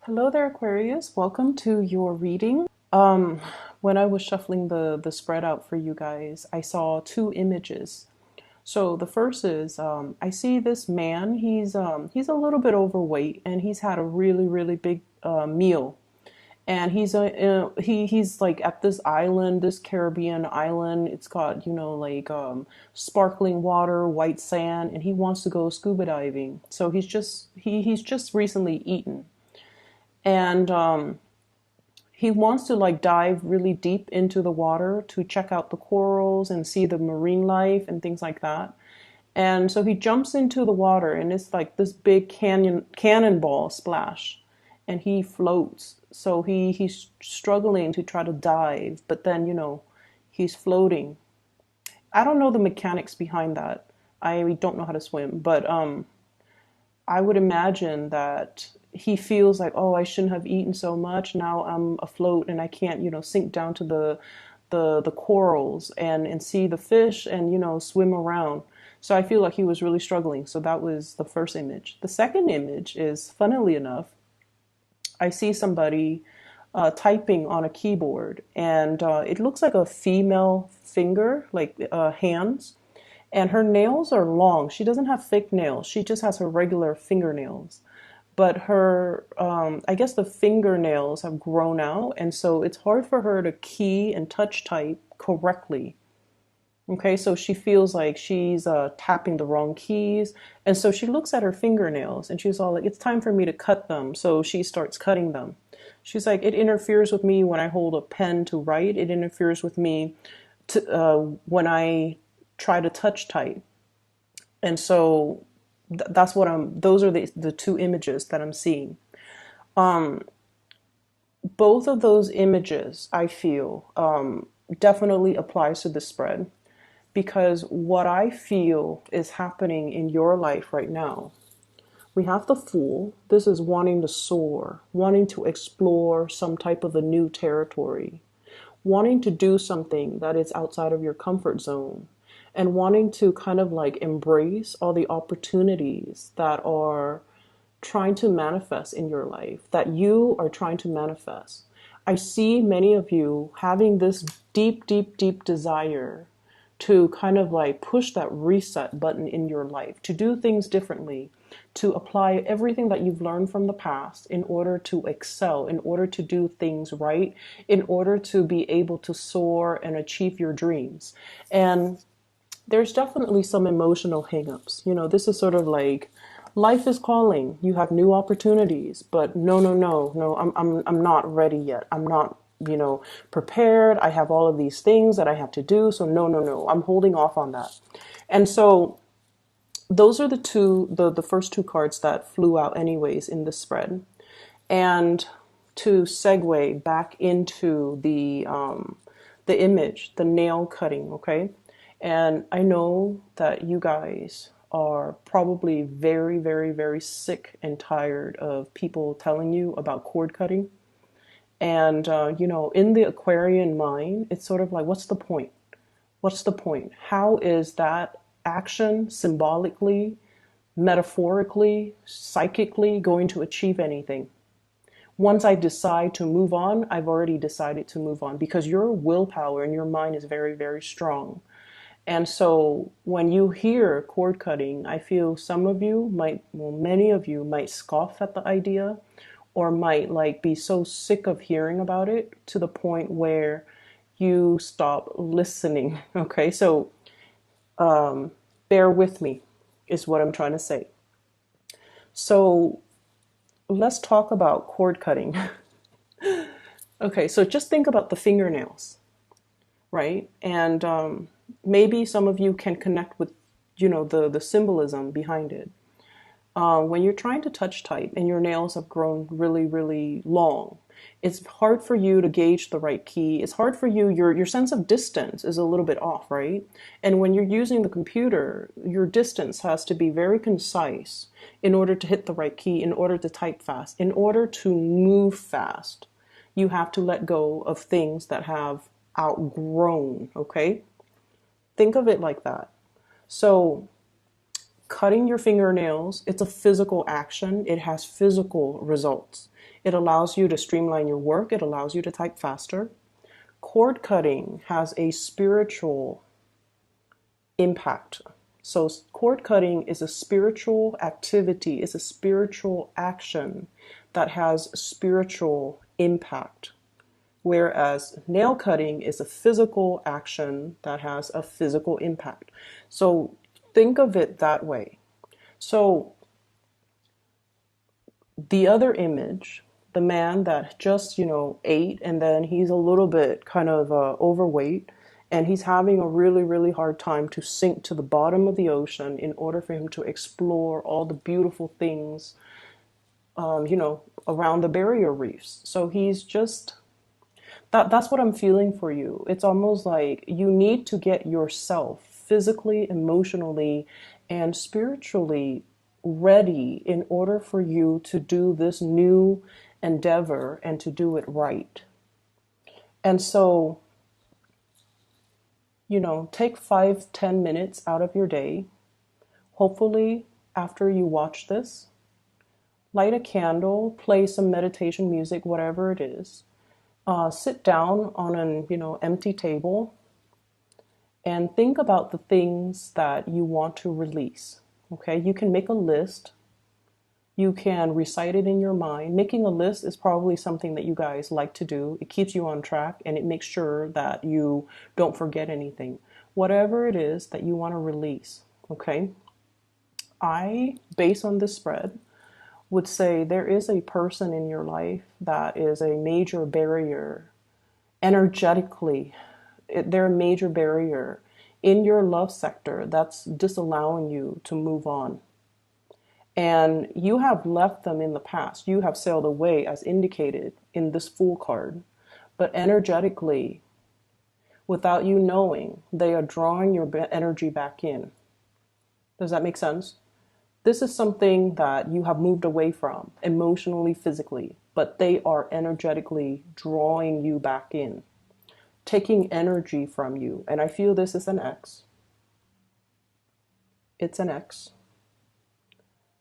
Hello there, Aquarius. Welcome to your reading. Um, when I was shuffling the spread out for you guys, I saw two images. So the first is I see this man. He's a little bit overweight, and he's had a really big meal. And he's like at this island, this Caribbean island. It's got like sparkling water, white sand, and he wants to go scuba diving. So he's just recently eaten, and he wants to like dive really deep into the water to check out the corals and see the marine life and things like that. And so he jumps into the water, and it's like this big cannonball splash, and he floats. So he's struggling to try to dive, but then he's floating. I don't know the mechanics behind that. I don't know how to swim, but I would imagine that he feels like, oh, I shouldn't have eaten so much. Now I'm afloat and I can't, sink down to the corals and see the fish and, swim around. So I feel like he was really struggling. So that was the first image. The second image is, funnily enough, I see somebody typing on a keyboard, and it looks like a female finger, like hands, and her nails are long. She doesn't have thick nails. She just has her regular fingernails. But her, I guess the fingernails have grown out, and so it's hard for her to key and touch type correctly. Okay, so she feels like she's tapping the wrong keys. And so she looks at her fingernails and she's all like, it's time for me to cut them. So she starts cutting them. She's like, it interferes with me when I hold a pen to write. It interferes with me when I try to touch type. And so that's what those are the two images that I'm seeing. Both of those images, I feel, definitely applies to the spread, because what I feel is happening in your life right now. We have the Fool. This is wanting to soar, wanting to explore some type of a new territory, wanting to do something that is outside of your comfort zone, and wanting to kind of like embrace all the opportunities that are trying to manifest in your life, that you are trying to manifest. I see many of you having this deep desire to kind of like push that reset button in your life, to do things differently, to apply everything that you've learned from the past in order to excel, in order to do things right, in order to be able to soar and achieve your dreams. And there's definitely some emotional hangups. This is sort of like life is calling. You have new opportunities, but no, I'm not ready yet. I'm not, prepared. I have all of these things that I have to do. So no, I'm holding off on that. And so those are the first two cards that flew out anyways in the spread. And to segue back into the image, the nail cutting, okay? And I know that you guys are probably very sick and tired of people telling you about cord cutting. And, in the Aquarian mind, it's sort of like, what's the point? What's the point? How is that action symbolically, metaphorically, psychically going to achieve anything? Once I decide to move on, I've already decided to move on, because your willpower and your mind is very strong. And so when you hear cord cutting, I feel some of you might, well, many of you might scoff at the idea, or might like be so sick of hearing about it to the point where you stop listening. Okay, so bear with me is what I'm trying to say. So let's talk about cord cutting. Okay, so just think about the fingernails, right? And maybe some of you can connect with, the symbolism behind it. When you're trying to touch type and your nails have grown really long, it's hard for you to gauge the right key. It's hard for you, your sense of distance is a little bit off, right? And when you're using the computer, your distance has to be very concise in order to hit the right key, in order to type fast, in order to move fast. You have to let go of things that have outgrown, okay? Think of it like that. So Cutting your fingernails, it's a physical action. It has physical results. It allows you to streamline your work. It allows you to type faster. Cord cutting has a spiritual impact. So cord cutting is a spiritual activity, it's a spiritual action that has spiritual impact. Whereas nail cutting is a physical action that has a physical impact. So think of it that way. So the other image, the man that just, ate and then he's a little bit kind of overweight and he's having a really, really hard time to sink to the bottom of the ocean in order for him to explore all the beautiful things, around the barrier reefs. So he's just, that's what I'm feeling for you. It's almost like you need to get yourself physically, emotionally, and spiritually ready in order for you to do this new endeavor and to do it right. And so, take 5-10 minutes out of your day. Hopefully, after you watch this, light a candle, play some meditation music, whatever it is. Sit down on an empty table and think about the things that you want to release. Okay, you can make a list. You can recite it in your mind. Making a list is probably something that you guys like to do. It keeps you on track and it makes sure that you don't forget anything. Whatever it is that you want to release, okay? I, based on this spread, would say there is a person in your life that is a major barrier energetically. They're a major barrier in your love sector that's disallowing you to move on. And you have left them in the past. You have sailed away as indicated in this Fool card. But energetically, without you knowing, they are drawing your energy back in. Does that make sense? This is something that you have moved away from, emotionally, physically, but they are energetically drawing you back in, taking energy from you. And I feel this is an X. It's an X.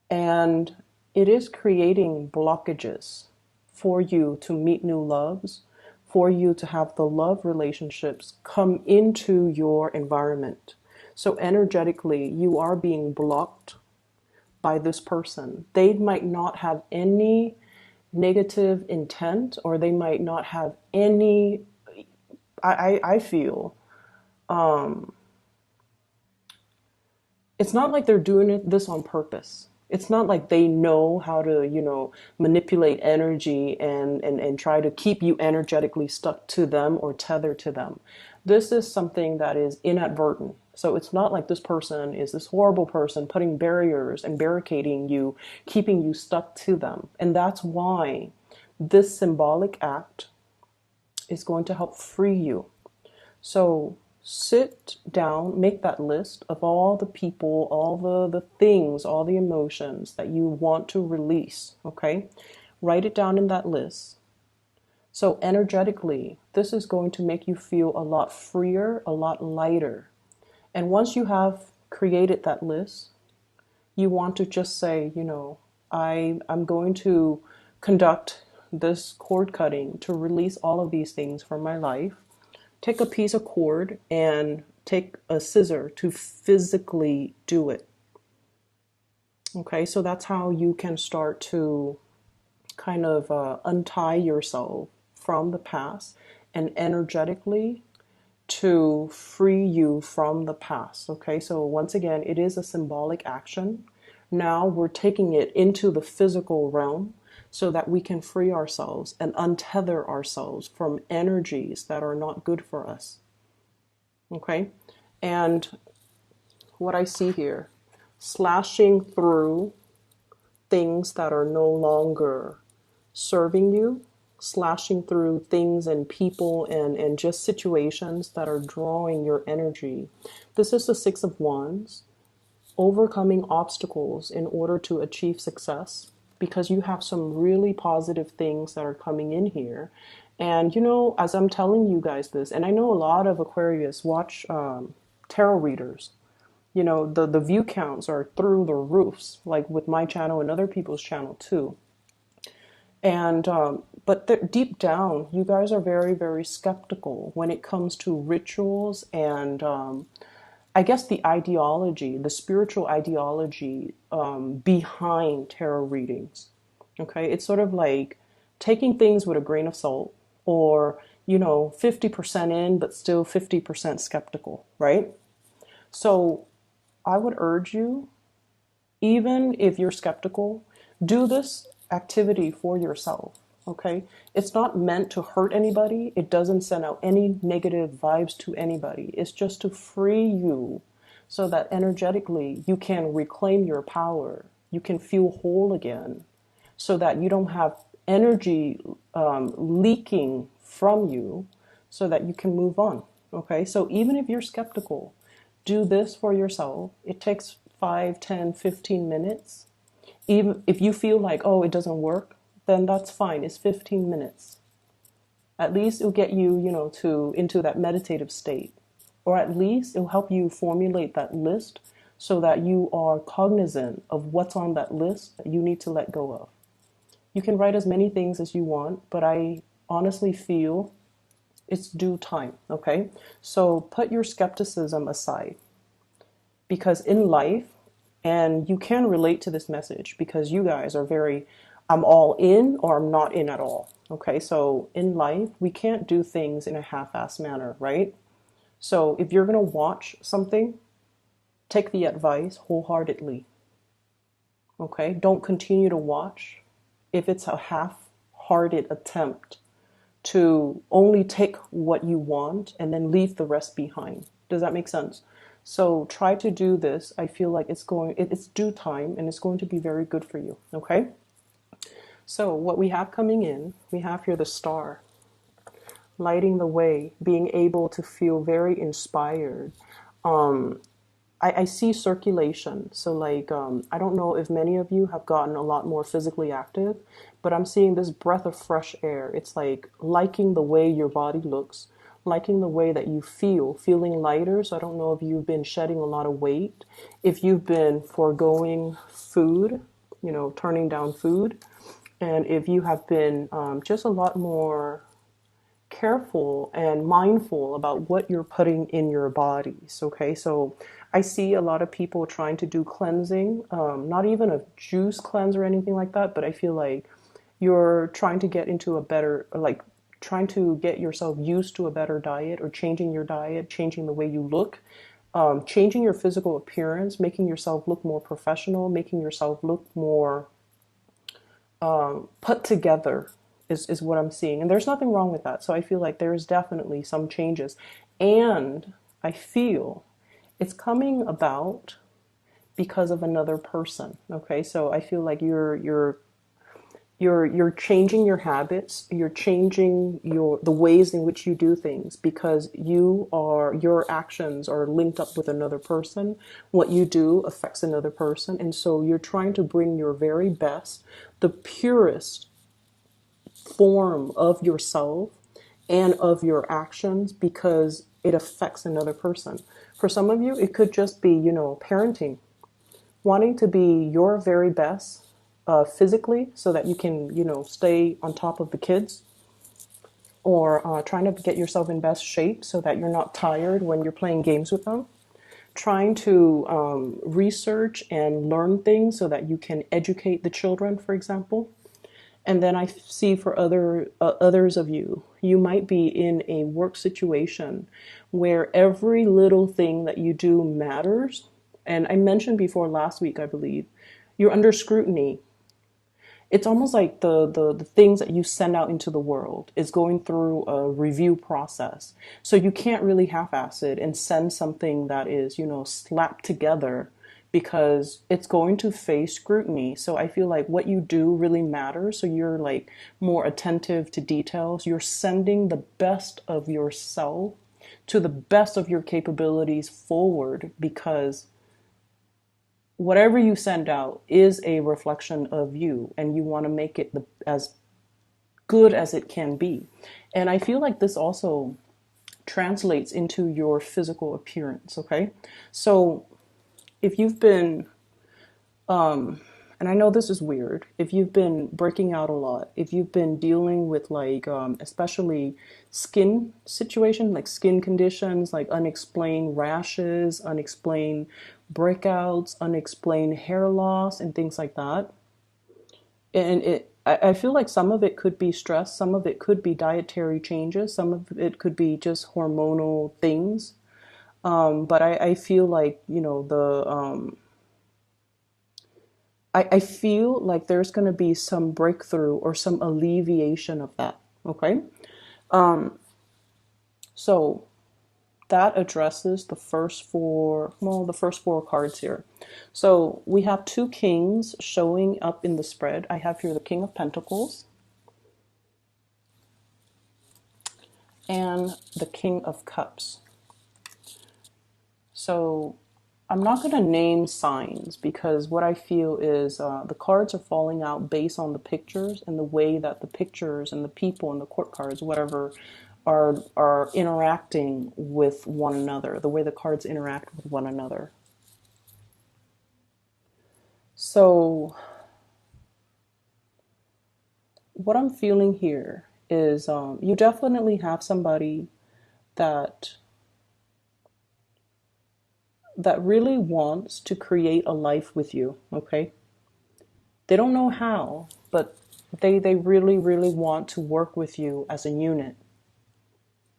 And it is creating blockages for you to meet new loves, for you to have the love relationships come into your environment. So energetically, you are being blocked by this person. They might not have any negative intent, or they might not have any, I feel, it's not like they're doing this on purpose. It's not like they know how to, manipulate energy and try to keep you energetically stuck to them or tethered to them. This is something that is inadvertent. So it's not like this person is this horrible person putting barriers and barricading you, keeping you stuck to them. And that's why this symbolic act is going to help free you. So sit down, make that list of all the people, all the things, all the emotions that you want to release, okay? Write it down in that list. So energetically, this is going to make you feel a lot freer, a lot lighter. And once you have created that list, you want to just say, I'm going to conduct this cord cutting to release all of these things from my life. Take a piece of cord and take a scissor to physically do it. Okay, so that's how you can start to kind of untie yourself from the past and energetically to free you from the past. Okay, so once again, it is a symbolic action. Now we're taking it into the physical realm so that we can free ourselves and untether ourselves from energies that are not good for us. Okay? And what I see here, slashing through things that are no longer serving you, slashing through things and people and just situations that are drawing your energy. This is the Six of Wands, overcoming obstacles in order to achieve success, because you have some really positive things that are coming in here. And as I'm telling you guys this, and I know a lot of Aquarius watch tarot readers, You know, the view counts are through the roofs, like with my channel and other people's channel too. And but deep down, you guys are very, very skeptical when it comes to rituals and I guess the ideology, the spiritual ideology behind tarot readings. Okay, it's sort of like taking things with a grain of salt, or 50% in, but still 50% skeptical, right? So I would urge you, even if you're skeptical, do this activity for yourself. Okay, it's not meant to hurt anybody. It doesn't send out any negative vibes to anybody. It's just to free you so that energetically you can reclaim your power. You can feel whole again so that you don't have energy leaking from you so that you can move on. Okay, so even if you're skeptical, do this for yourself. It takes 5, 10, 15 minutes. Even if you feel like, oh, it doesn't work, then that's fine. It's 15 minutes. At least it'll get you, to into that meditative state. Or at least it'll help you formulate that list so that you are cognizant of what's on that list that you need to let go of. You can write as many things as you want, but I honestly feel it's due time, okay? So put your skepticism aside, because in life, and you can relate to this message because you guys are very, I'm all in or I'm not in at all, okay? So in life, we can't do things in a half-assed manner, right? So if you're going to watch something, take the advice wholeheartedly, okay? Don't continue to watch if it's a half-hearted attempt to only take what you want and then leave the rest behind. Does that make sense? So try to do this. I feel like it's due time and it's going to be very good for you. Okay. So what we have coming in, we have here the star, lighting the way, being able to feel very inspired. I see circulation. So like, I don't know if many of you have gotten a lot more physically active, but I'm seeing this breath of fresh air. It's like liking the way your body looks, liking the way that you feel, feeling lighter. So I don't know if you've been shedding a lot of weight, if you've been foregoing food, turning down food, and if you have been just a lot more careful and mindful about what you're putting in your bodies. Okay, so I see a lot of people trying to do cleansing, not even a juice cleanse or anything like that, but I feel like you're trying to get into a better, like trying to get yourself used to a better diet, or changing your diet, changing the way you look, changing your physical appearance, making yourself look more professional, making yourself look more put together is what I'm seeing. And there's nothing wrong with that. So I feel like there's definitely some changes. And I feel it's coming about because of another person. Okay, so I feel like you're changing your habits, you're changing the ways in which you do things because your actions are linked up with another person. What you do affects another person, and so you're trying to bring your very best, the purest form of yourself and of your actions because it affects another person. For some of you, it could just be, parenting, wanting to be your very best physically so that you can, stay on top of the kids, or trying to get yourself in best shape so that you're not tired when you're playing games with them. Trying to research and learn things so that you can educate the children, for example. And then I see for others of you, you might be in a work situation where every little thing that you do matters. And I mentioned before last week, I believe, you're under scrutiny. It's almost like the things that you send out into the world is going through a review process. So you can't really half-ass it and send something that is, slapped together because it's going to face scrutiny. So I feel like what you do really matters. So you're like more attentive to details. You're sending the best of yourself to the best of your capabilities forward because whatever you send out is a reflection of you, and you want to make it as good as it can be. And I feel like this also translates into your physical appearance, okay? So if you've been, and I know this is weird, if you've been breaking out a lot, if you've been dealing with like, especially skin situation, like skin conditions, like unexplained rashes, unexplained breakouts, unexplained hair loss, and things like that. And I feel like some of it could be stress, some of it could be dietary changes, some of it could be just hormonal things. But I feel like, I feel like there's going to be some breakthrough or some alleviation of that. Okay. So that addresses the first four cards here. So we have two kings showing up in the spread. I have here the King of Pentacles and the King of Cups. So I'm not going to name signs because what I feel is the cards are falling out based on the pictures and the way that the pictures and the people and the court cards, whatever, are interacting with one another, the way the cards interact with one another. So what I'm feeling here is you definitely have somebody that really wants to create a life with you, okay? They don't know how, but they really, really want to work with you as a unit,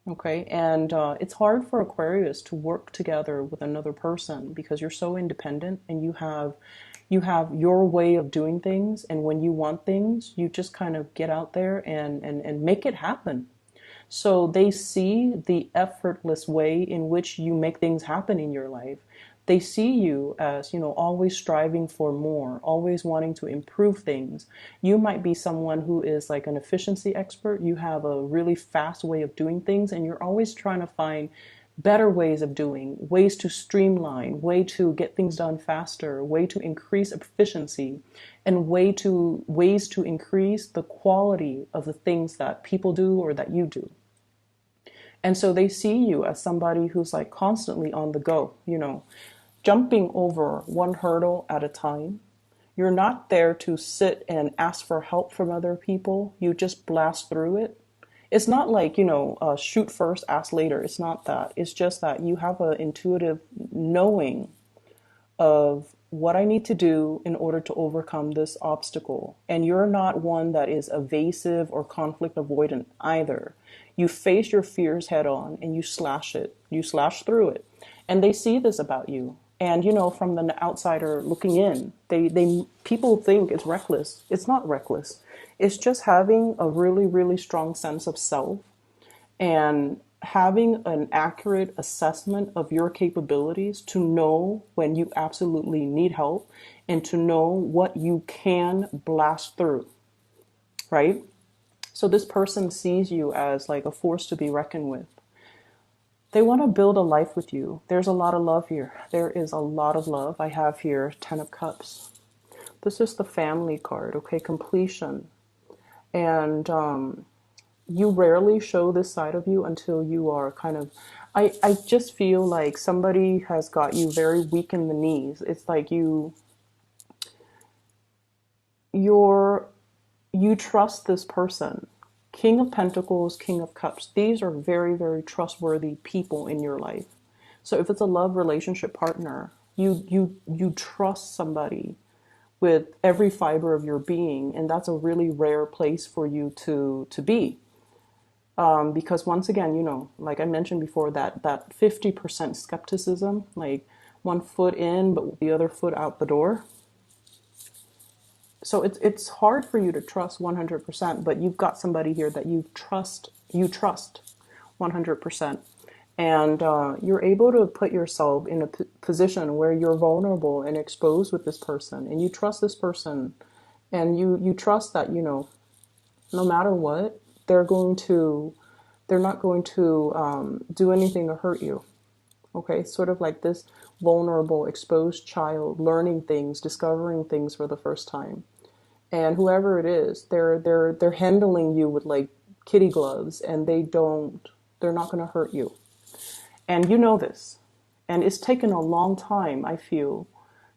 okay? And it's hard for Aquarius to work together with another person because you're so independent and you have your way of doing things, and when you want things, you just kind of get out there and make it happen. So they see the effortless way in which you make things happen in your life. They see you as, always striving for more, always wanting to improve things. You might be someone who is like an efficiency expert. You have a really fast way of doing things, and you're always trying to find better ways of doing, ways to streamline, way to get things done faster, way to increase efficiency, and ways to increase the quality of the things that people do or that you do. And so they see you as somebody who's like constantly on the go, jumping over one hurdle at a time. You're not there to sit and ask for help from other people. You just blast through it. It's not like, shoot first, ask later. It's not that. It's just that you have an intuitive knowing of what I need to do in order to overcome this obstacle. And you're not one that is evasive or conflict avoidant either. You face your fears head on and you slash it. You slash through it. And they see this about you. And, from the outsider looking in, people think it's reckless. It's not reckless. It's just having a really, really strong sense of self and having an accurate assessment of your capabilities to know when you absolutely need help and to know what you can blast through, right? So this person sees you as like a force to be reckoned with. They want to build a life with you. There's a lot of love here. There is a lot of love. I have here 10 of Cups. This is the family card, okay? Completion. And you rarely show this side of you until you are kind of, I just feel like somebody has got you very weak in the knees. It's like you trust this person. King of Pentacles, King of Cups. These are very, very trustworthy people in your life. So if it's a love relationship partner, you trust somebody with every fiber of your being, and that's a really rare place for you to be. Because once again, like I mentioned before, that 50% skepticism, like one foot in but the other foot out the door. So it's hard for you to trust 100%, but you've got somebody here that you trust 100%. And you're able to put yourself in a position where you're vulnerable and exposed with this person, and you trust this person, and you trust that, no matter what, they're not going to do anything to hurt you. Okay, sort of like this vulnerable, exposed child learning things, discovering things for the first time. And whoever it is, they're handling you with like kitty gloves, and they're not going to hurt you. And you know this. And it's taken a long time, I feel,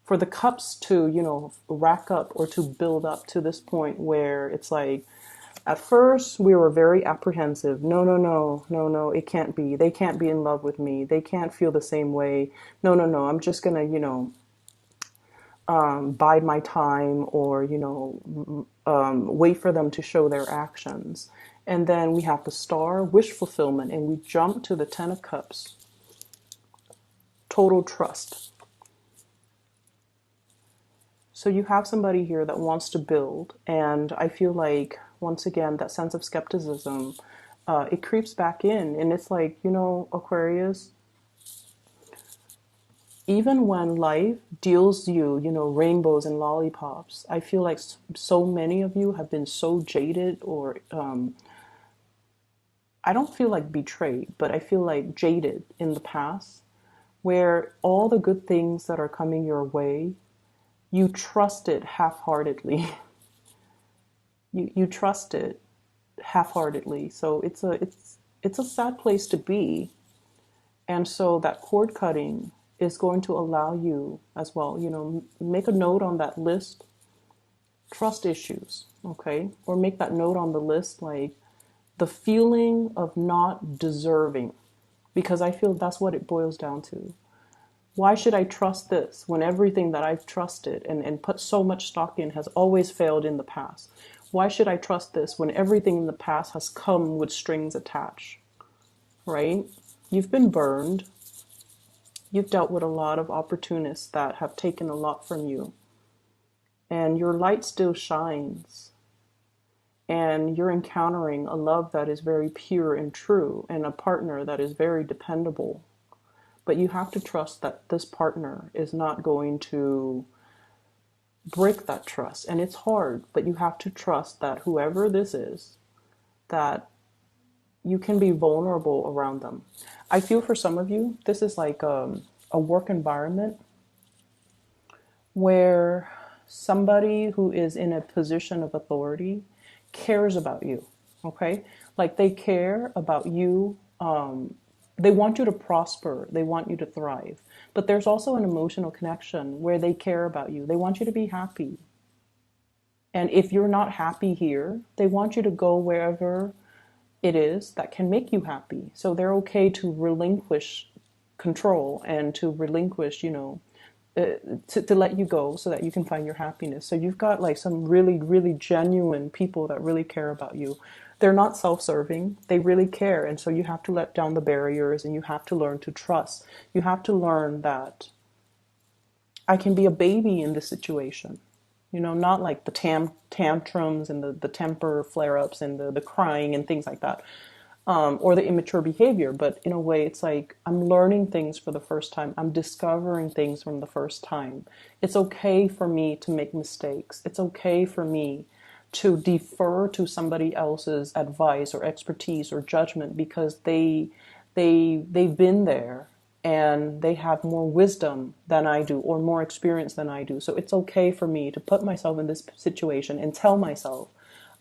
for the cups to, rack up or to build up to this point where it's like, at first we were very apprehensive. No, no, no, no, no, it can't be. They can't be in love with me. They can't feel the same way. No, no, no, I'm just gonna, bide my time, or, wait for them to show their actions. And then we have the star, wish fulfillment, and we jump to the Ten of Cups, total trust. So you have somebody here that wants to build, and I feel like, once again, that sense of skepticism, it creeps back in, and it's like, Aquarius, even when life deals you, rainbows and lollipops, I feel like so many of you have been so jaded, or I don't feel like betrayed, but I feel like jaded in the past, where all the good things that are coming your way, you trust it half-heartedly. you trust it half-heartedly. So it's a sad place to be. And so that cord cutting is going to allow you as well, make a note on that list, trust issues, okay? Or make that note on the list, like the feeling of not deserving, because I feel that's what it boils down to. Why should I trust this when everything that I've trusted and put so much stock in has always failed in the past? Why should I trust this when everything in the past has come with strings attached, right? You've been burned. You've dealt with a lot of opportunists that have taken a lot from you. And your light still shines. And you're encountering a love that is very pure and true, and a partner that is very dependable. But you have to trust that this partner is not going to break that trust. And it's hard, but you have to trust that whoever this is, that you can be vulnerable around them. I feel for some of you, this is like a work environment where somebody who is in a position of authority cares about you, okay? Like they care about you. They want you to prosper. They want you to thrive. But there's also an emotional connection where they care about you. They want you to be happy. And if you're not happy here, they want you to go wherever it is that can make you happy. So they're okay to relinquish control and to relinquish, to let you go so that you can find your happiness. So you've got like some really, really genuine people that really care about you. They're not self-serving. They really care. And so you have to let down the barriers, and you have to learn to trust. You have to learn that I can be a baby in this situation. Not like the tantrums and the temper flare-ups and the crying and things like that, or the immature behavior. But in a way, it's like I'm learning things for the first time. I'm discovering things from the first time. It's okay for me to make mistakes. It's okay for me to defer to somebody else's advice or expertise or judgment, because they've been there. And they have more wisdom than I do, or more experience than I do. So it's okay for me to put myself in this situation and tell myself,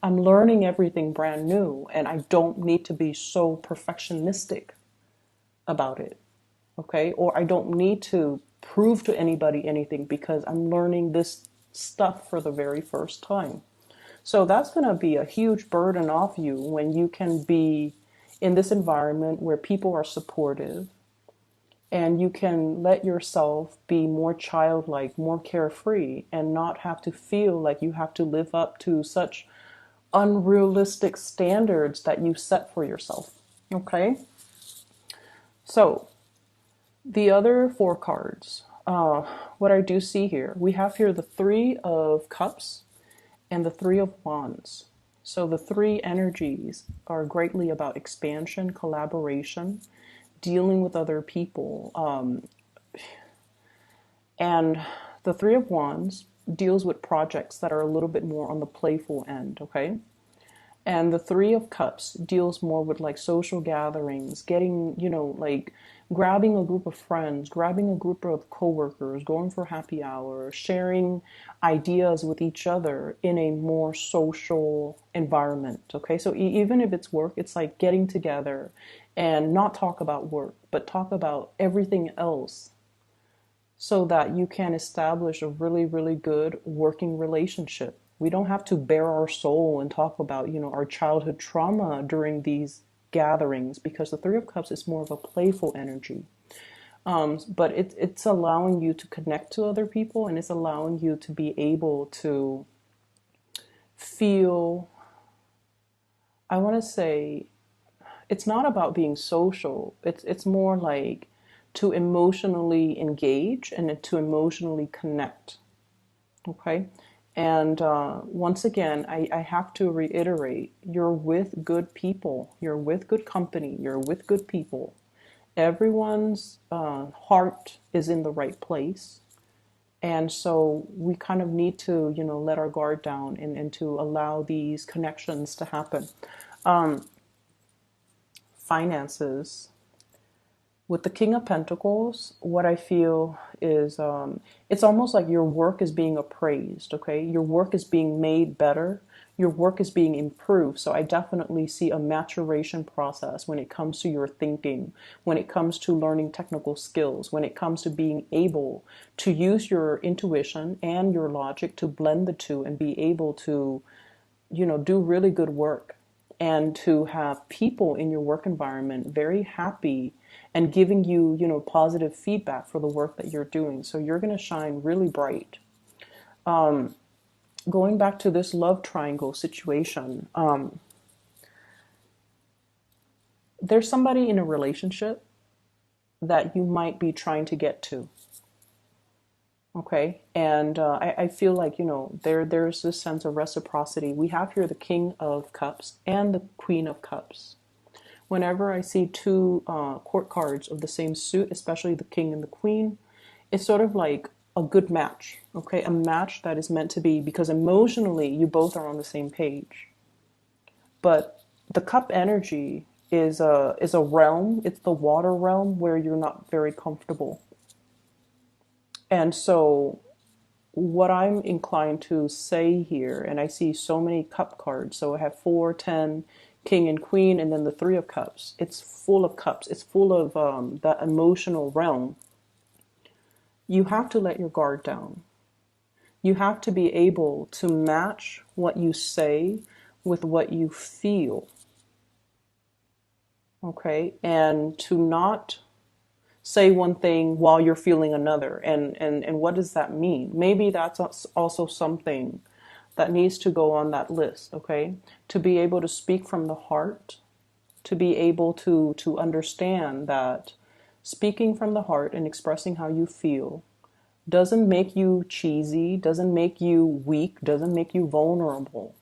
I'm learning everything brand new, and I don't need to be so perfectionistic about it, okay? Or I don't need to prove to anybody anything, because I'm learning this stuff for the very first time. So that's going to be a huge burden off you when you can be in this environment where people are supportive, and you can let yourself be more childlike, more carefree, and not have to feel like you have to live up to such unrealistic standards that you set for yourself. Okay? So, the other 4 cards, what I do see here, we have here the 3 of Cups and the 3 of Wands. So the 3 energies are greatly about expansion, collaboration, dealing with other people. And the 3 of Wands deals with projects that are a little bit more on the playful end, okay? And the 3 of Cups deals more with like social gatherings, getting, like grabbing a group of friends, grabbing a group of coworkers, going for happy hour, sharing ideas with each other in a more social environment. Okay, so even if it's work, it's like getting together and not talk about work, but talk about everything else so that you can establish a really, really good working relationship. We don't have to bare our soul and talk about, our childhood trauma during these gatherings, because the Three of Cups is more of a playful energy. But it's allowing you to connect to other people, and it's allowing you to be able to feel, I want to say, it's not about being social. It's more like to emotionally engage and to emotionally connect. Okay. And once again, I have to reiterate, you're with good people. You're with good company. You're with good people. Everyone's heart is in the right place. And so we kind of need to, let our guard down and to allow these connections to happen. Finances. With the King of Pentacles, what I feel is it's almost like your work is being appraised, okay? Your work is being made better. Your work is being improved. So I definitely see a maturation process when it comes to your thinking, when it comes to learning technical skills, when it comes to being able to use your intuition and your logic to blend the two and be able to, do really good work, and to have people in your work environment very happy and giving you, positive feedback for the work that you're doing. So you're going to shine really bright. Going back to this love triangle situation, there's somebody in a relationship that you might be trying to get to. Okay, and I feel like, there's this sense of reciprocity. We have here the King of Cups and the Queen of Cups. Whenever I see two court cards of the same suit, especially the King and the Queen, it's sort of like a good match. Okay, a match that is meant to be, because emotionally you both are on the same page. But the cup energy is a realm. It's the water realm where you're not very comfortable. And so what I'm inclined to say here, and I see so many cup cards. So I have 4, 10, King and Queen, and then the Three of Cups. It's full of cups. It's full of that emotional realm. You have to let your guard down. You have to be able to match what you say with what you feel. Okay? And to not say one thing while you're feeling another. And what does that mean? Maybe that's also something that needs to go on that list, okay? To be able to speak from the heart, to be able to understand that speaking from the heart and expressing how you feel doesn't make you cheesy, doesn't make you weak, doesn't make you vulnerable.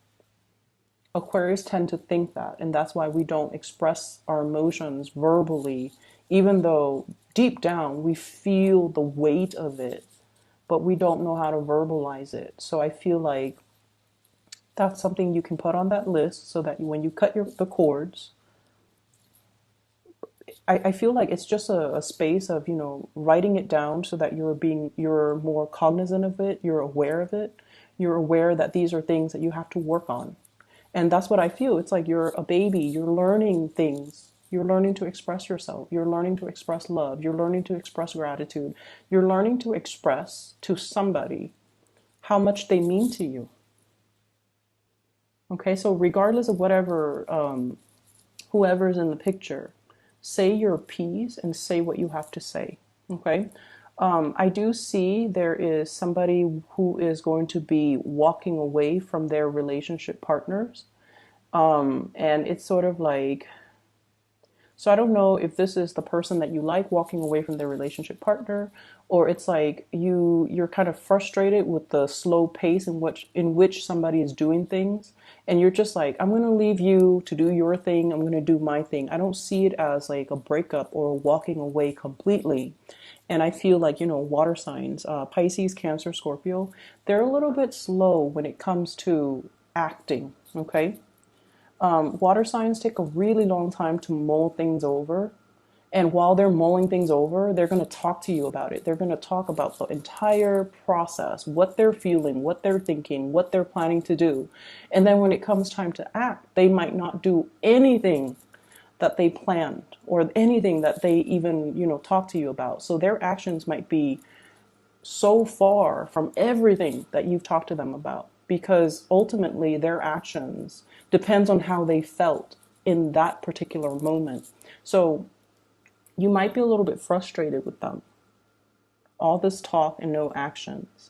Aquarius tend to think that, and that's why we don't express our emotions verbally, even though deep down we feel the weight of it, but we don't know how to verbalize it. So I feel like that's something you can put on that list, so that when you cut the cords, I feel like it's just a space of, writing it down so that you're more cognizant of it, you're aware of it, you're aware that these are things that you have to work on. And that's what I feel. It's like you're a baby, you're learning things. You're learning to express yourself. You're learning to express love. You're learning to express gratitude. You're learning to express to somebody how much they mean to you. Okay, so regardless of whoever's in the picture, say your piece and say what you have to say. Okay, I do see there is somebody who is going to be walking away from their relationship partners, and it's sort of like, so I don't know if this is the person that you like walking away from their relationship partner, or it's like you're kind of frustrated with the slow pace in which somebody is doing things, and you're just like, I'm going to leave you to do your thing, I'm going to do my thing. I don't see it as like a breakup or walking away completely. And I feel like, water signs, Pisces, Cancer, Scorpio, they're a little bit slow when it comes to acting, okay? Water signs take a really long time to mull things over. And while they're mulling things over, they're going to talk to you about it. They're going to talk about the entire process, what they're feeling, what they're thinking, what they're planning to do. And then when it comes time to act, they might not do anything that they planned or anything that they even, talk to you about. So their actions might be so far from everything that you've talked to them about, because ultimately their actions depends on how they felt in that particular moment. So you might be a little bit frustrated with them. All this talk and no actions.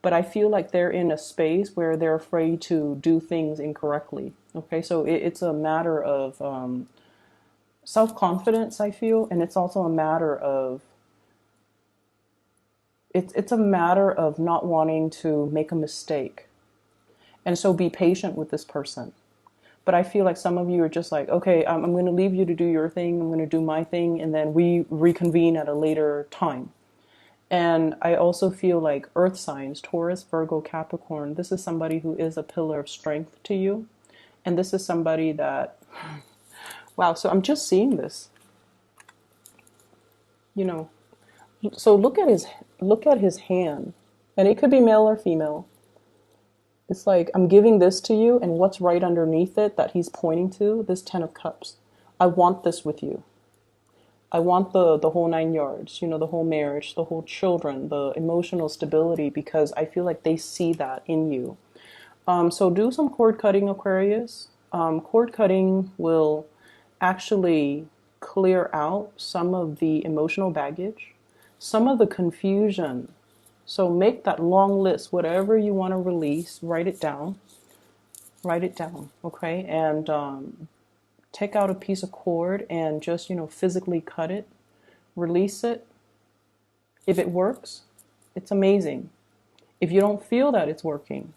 But I feel like they're in a space where they're afraid to do things incorrectly. Okay, so it's a matter of self-confidence, I feel, and it's also a matter of it's a matter of not wanting to make a mistake. And so be patient with this person. But I feel like some of you are just like, okay, I'm going to leave you to do your thing. I'm going to do my thing. And then we reconvene at a later time. And I also feel like earth signs, Taurus, Virgo, Capricorn, this is somebody who is a pillar of strength to you. And this is somebody that, wow, so I'm just seeing this, So look at his hand. And it could be male or female. It's like, I'm giving this to you, and what's right underneath it that he's pointing to, this 10 of Cups. I want this with you. I want the whole 9 yards, the whole marriage, the whole children, the emotional stability, because I feel like they see that in you. So do some cord cutting, Aquarius. Cord cutting will actually clear out some of the emotional baggage, some of the confusion. So make that long list, whatever you want to release, write it down, okay? And take out a piece of cord and just, physically cut it, release it. If it works, it's amazing. If you don't feel that it's working,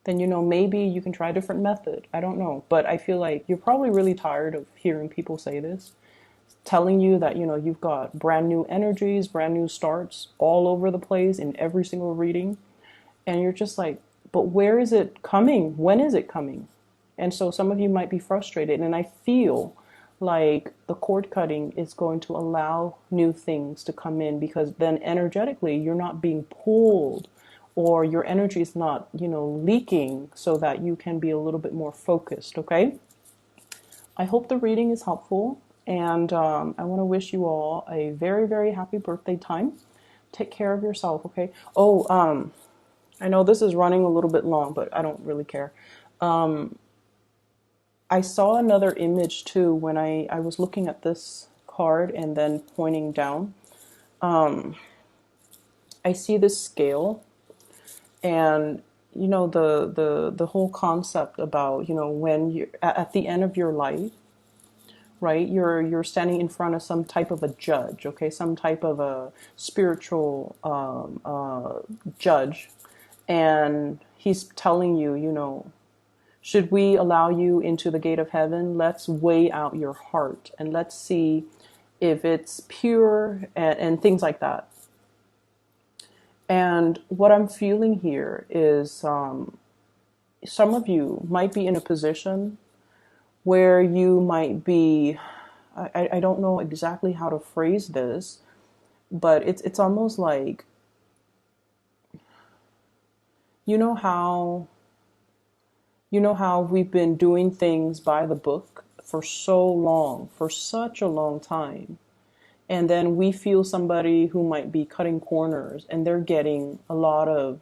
then, maybe you can try a different method. I don't know. But I feel like you're probably really tired of hearing people say this, telling you that, you've got brand new energies, brand new starts all over the place in every single reading. And you're just like, but where is it coming? When is it coming? And so some of you might be frustrated. And I feel like the cord cutting is going to allow new things to come in, because then energetically you're not being pulled, or your energy is not, leaking, so that you can be a little bit more focused. Okay. I hope the reading is helpful. And I want to wish you all a very, very happy birthday time. Take care of yourself, okay? Oh, I know this is running a little bit long, but I don't really care. I saw another image too when I was looking at this card and then pointing down. I see this scale, and the whole concept about, when you're at the end of your life, right? You're standing in front of some type of a judge, okay? Some type of a spiritual judge. And he's telling you, should we allow you into the gate of heaven? Let's weigh out your heart and let's see if it's pure, and things like that. And what I'm feeling here is some of you might be in a position where you might be, I don't know exactly how to phrase this, but it's almost like, you know how we've been doing things by the book for so long, for such a long time. And then we feel somebody who might be cutting corners, and they're getting a lot of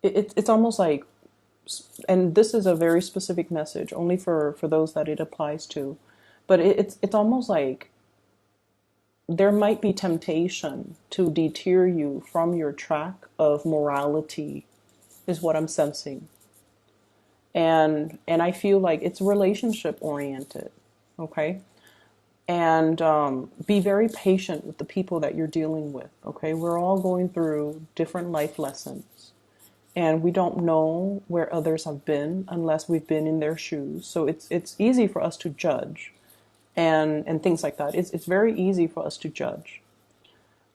it's almost like, and this is a very specific message only for those that it applies to, but it's almost like there might be temptation to deter you from your track of morality, is what I'm sensing. And I feel like it's relationship oriented, okay? And be very patient with the people that you're dealing with, okay? We're all going through different life lessons, and we don't know where others have been unless we've been in their shoes. So it's easy for us to judge and things like that. It's very easy for us to judge.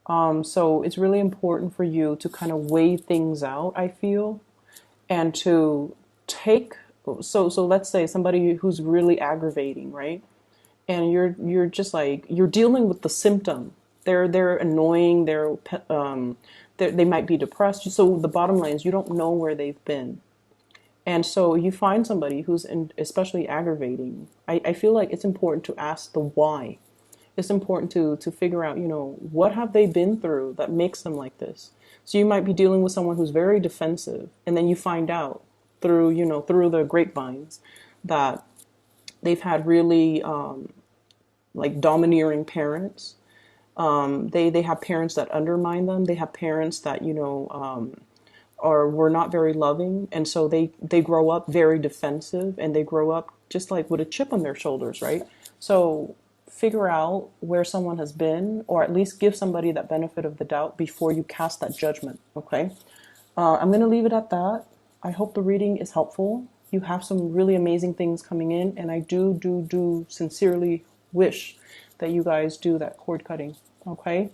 So it's really important for you to kind of weigh things out, I feel, and to take So let's say somebody who's really aggravating, right? And you're just like you're dealing with the symptom. They're annoying. They might be depressed. So the bottom line is you don't know where they've been. And so you find somebody who's especially aggravating. I feel like it's important to ask the why. It's important to figure out, what have they been through that makes them like this. So you might be dealing with someone who's very defensive, and then you find out through the grapevines that they've had really like domineering parents. They have parents that undermine them. They have parents that or were not very loving, and so they grow up very defensive, and they grow up just like with a chip on their shoulders, right? So figure out where someone has been, or at least give somebody that benefit of the doubt before you cast that judgment. Okay, I'm going to leave it at that. I hope the reading is helpful. You have some really amazing things coming in, and I do sincerely wish that you guys do that cord cutting. Okay.